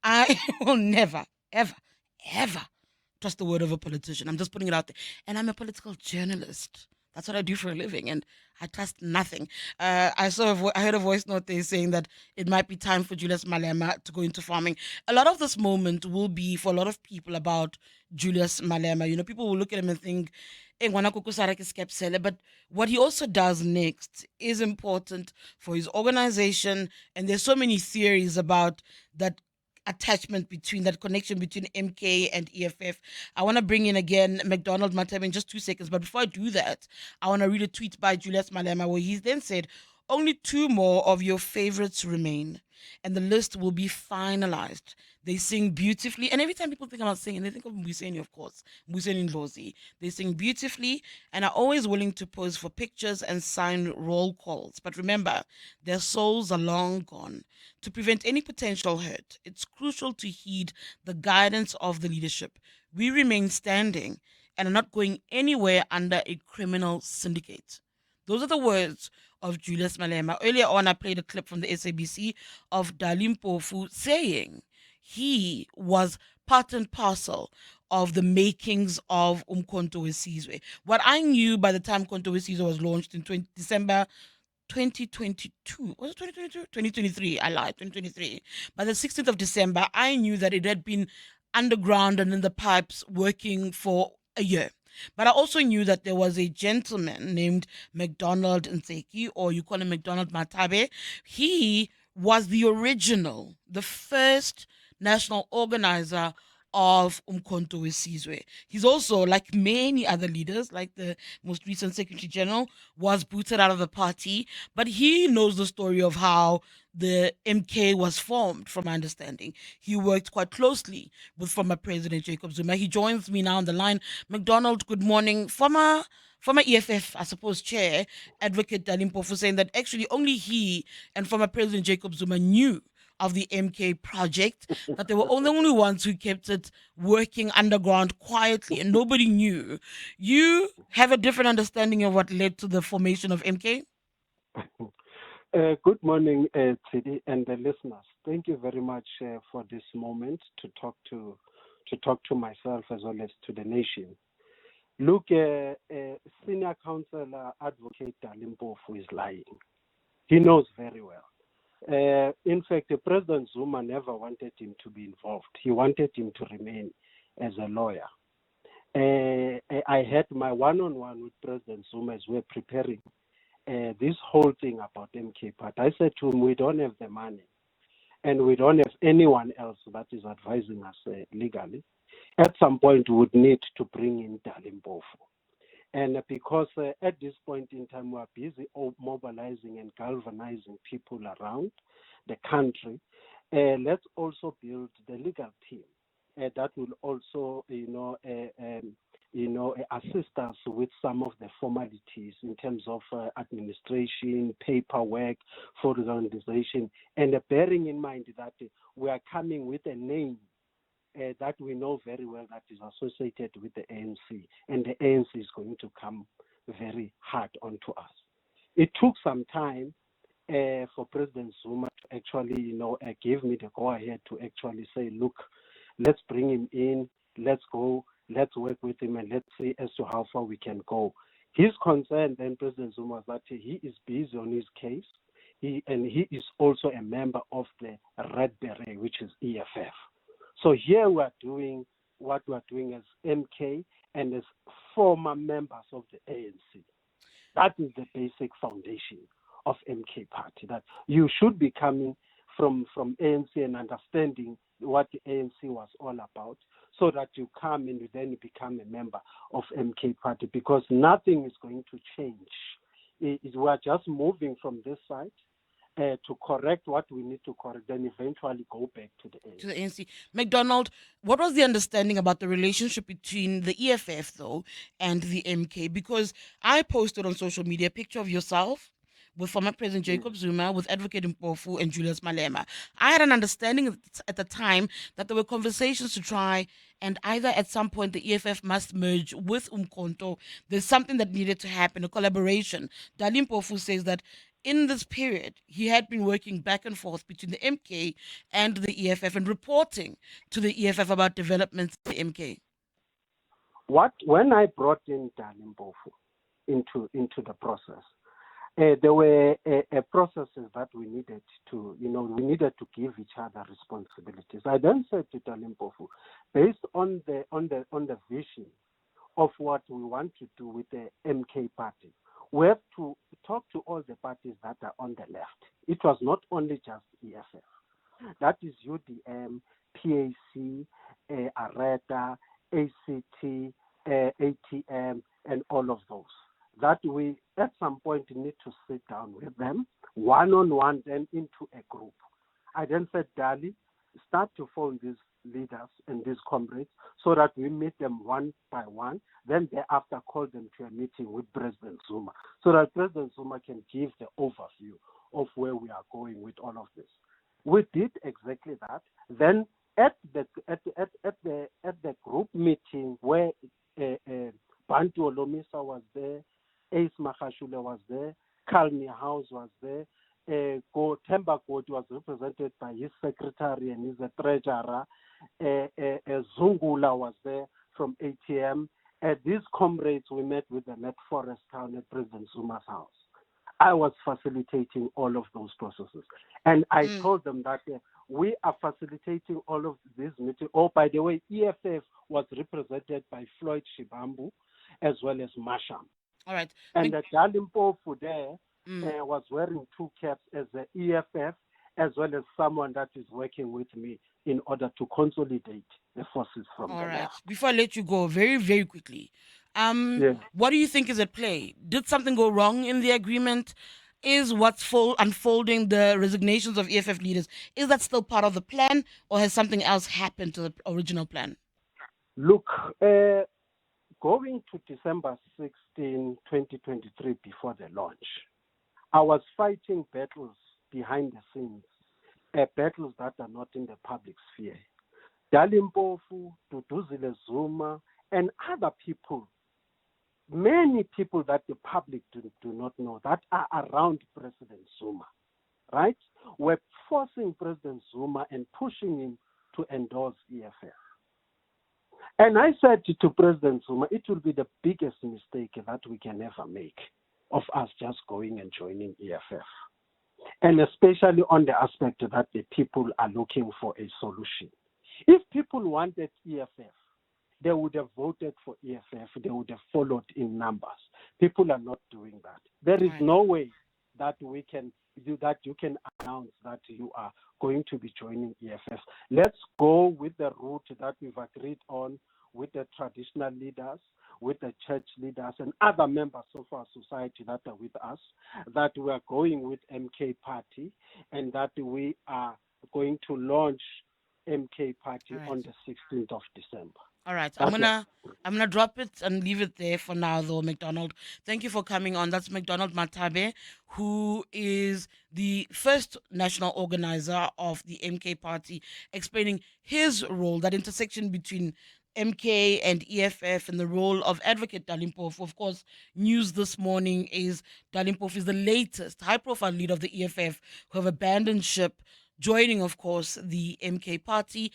I will never, ever, ever trust the word of a politician. I'm just putting it out there. And I'm a political journalist. That's what I do for a living, and I trust nothing. I heard a voice note there saying that it might be time for Julius Malema to go into farming. A lot of this moment will be for a lot of people about Julius Malema. People will look at him and think, "Eh, ngwana koko Sarah ke skepsele," but what he also does next is important for his organization. And there's so many theories about that attachment between that connection between MK and EFF. I want to bring in again McDonald Mathabe in just 2 seconds. But before I do that, I want to read a tweet by Julius Malema where he then said, "Only two more of your favorites remain, and the list will be finalized. They sing beautifully." And every time people think about singing, they think of Mbuseni, of course, Mbuseni Ndlozi. They sing beautifully and are always willing to pose for pictures and sign roll calls. But remember, their souls are long gone. To prevent any potential hurt, it's crucial to heed the guidance of the leadership. We remain standing and are not going anywhere under a criminal syndicate. Those are the words of Julius Malema. Earlier on, I played a clip from the SABC of Mpofu saying he was part and parcel of the makings of Umkhonto Wesizwe. What I knew by the time Umkhonto Wesizwe was launched in December 2022. Was it 2022? 2023. I lied. 2023. By the 16th of December, I knew that it had been underground and in the pipes working for a year. But I also knew that there was a gentleman named McDonald Ntseki, or you call him McDonald Mathabe. He was the original, the first national organizer of Umkhonto Wesizwe. He's also, like many other leaders, like the most recent Secretary General, was booted out of the party, but he knows the story of how the MK was formed, from my understanding. He worked quite closely with former President Jacob Zuma. He joins me now on the line. McDonald, good morning. Former EFF, I suppose, chair, Advocate Mpofu, saying that actually only he and former President Jacob Zuma knew of the MK project, that they were the only ones who kept it working underground quietly and nobody knew. You have a different understanding of what led to the formation of MK? Good morning, Tshidi, and the listeners. Thank you very much for this moment to talk to myself as well as to the nation. Look, Senior Councillor Advocate Mpofu is lying. He knows very well. In fact, President Zuma never wanted him to be involved. He wanted him to remain as a lawyer. I had my one-on-one with President Zuma as we're preparing this whole thing about MK Part. I said to him, we don't have the money and we don't have anyone else that is advising us legally. At some point, we would need to bring in Mpofu. And because at this point in time, we are busy mobilizing and galvanizing people around the country, let's also build the legal team that will also, assist us with some of the formalities in terms of administration, paperwork for the organization, and bearing in mind that we are coming with a name that we know very well that is associated with the ANC, and the ANC is going to come very hard onto us. It took some time for President Zuma to actually, give me the go-ahead to actually say, look, let's bring him in, let's go, let's work with him, and let's see as to how far we can go. His concern then, President Zuma, was that he is busy on his case, he is also a member of the Red Beret, which is EFF. So here we are doing what we are doing as MK and as former members of the ANC. That is the basic foundation of MK Party, that you should be coming from ANC and understanding what the ANC was all about, so that you come and you then become a member of MK Party, because nothing is going to change. We are just moving from this side to correct what we need to correct, then eventually go back to the ANC. To the ANC. McDonald, what was the understanding about the relationship between the EFF, though, and the MK? Because I posted on social media a picture of yourself with former President Jacob Zuma, with Advocate Mpofu and Julius Malema. I had an understanding at the time that there were conversations to try and either at some point the EFF must merge with Umkhonto. There's something that needed to happen, a collaboration. Mpofu says that in this period, he had been working back and forth between the MK and the EFF and reporting to the EFF about developments in the MK. When I brought in Mpofu into the process, there were processes that we needed to give each other responsibilities. I then said to Mpofu, based on the vision of what we want to do with the MK party, we have to talk to all the parties that are on the left. It was not only just EFF. That is UDM, PAC, ARETA, ACT, ATM, and all of those. That we, at some point, need to sit down with them, one-on-one, then into a group. I then said, Dali, start to phone these leaders and these comrades so that we meet them one by one, then thereafter call them to a meeting with President Zuma so that President Zuma can give the overview of where we are going with all of this. We did exactly that. Then at the group meeting where Bantu Olomisa was there, Ace Mahashule was there, Kalmi House was there, Temba Koti was represented by his secretary and his treasurer, Zungula was there from ATM. These comrades, we met with them at Forest Town at President Zuma's house. I was facilitating all of those processes. And I told them that we are facilitating all of these meetings. Oh, by the way, EFF was represented by Floyd Shibambu as well as Masham. All right. And the Mpofu there was wearing two caps as the EFF as well as someone that is working with me in order to consolidate the forces from all the right. left. Before I let you go, very, very quickly, what do you think is at play? Did something go wrong in the agreement? Is what's unfolding the resignations of EFF leaders, is that still part of the plan, or has something else happened to the original plan? Look, going to December 16, 2023, before the launch, I was fighting battles behind the scenes, battles that are not in the public sphere. Mpofu, Duduzile Zuma, and other people, many people that the public do not know, that are around President Zuma, right? Were forcing President Zuma and pushing him to endorse EFF. And I said to President Zuma, it will be the biggest mistake that we can ever make of us just going and joining EFF. And especially on the aspect that the people are looking for a solution. If people wanted EFF, they would have voted for EFF. They would have followed in numbers. People are not doing that. There is no way that we can do that. You can announce that you are going to be joining EFF. Let's go with the route that we've agreed on with the traditional leaders, with the church leaders and other members of our society that are with us, that we are going with MK Party and that we are going to launch MK Party on the 16th of December. All right. I'm gonna drop it and leave it there for now though, McDonald. Thank you for coming on. That's McDonald Mathabe, who is the first national organizer of the MK Party, explaining his role, that intersection between MK and EFF, and the role of Advocate Mpofu. Of course, news this morning is Mpofu is the latest high-profile leader of the EFF who have abandoned ship, joining, of course, the MK Party.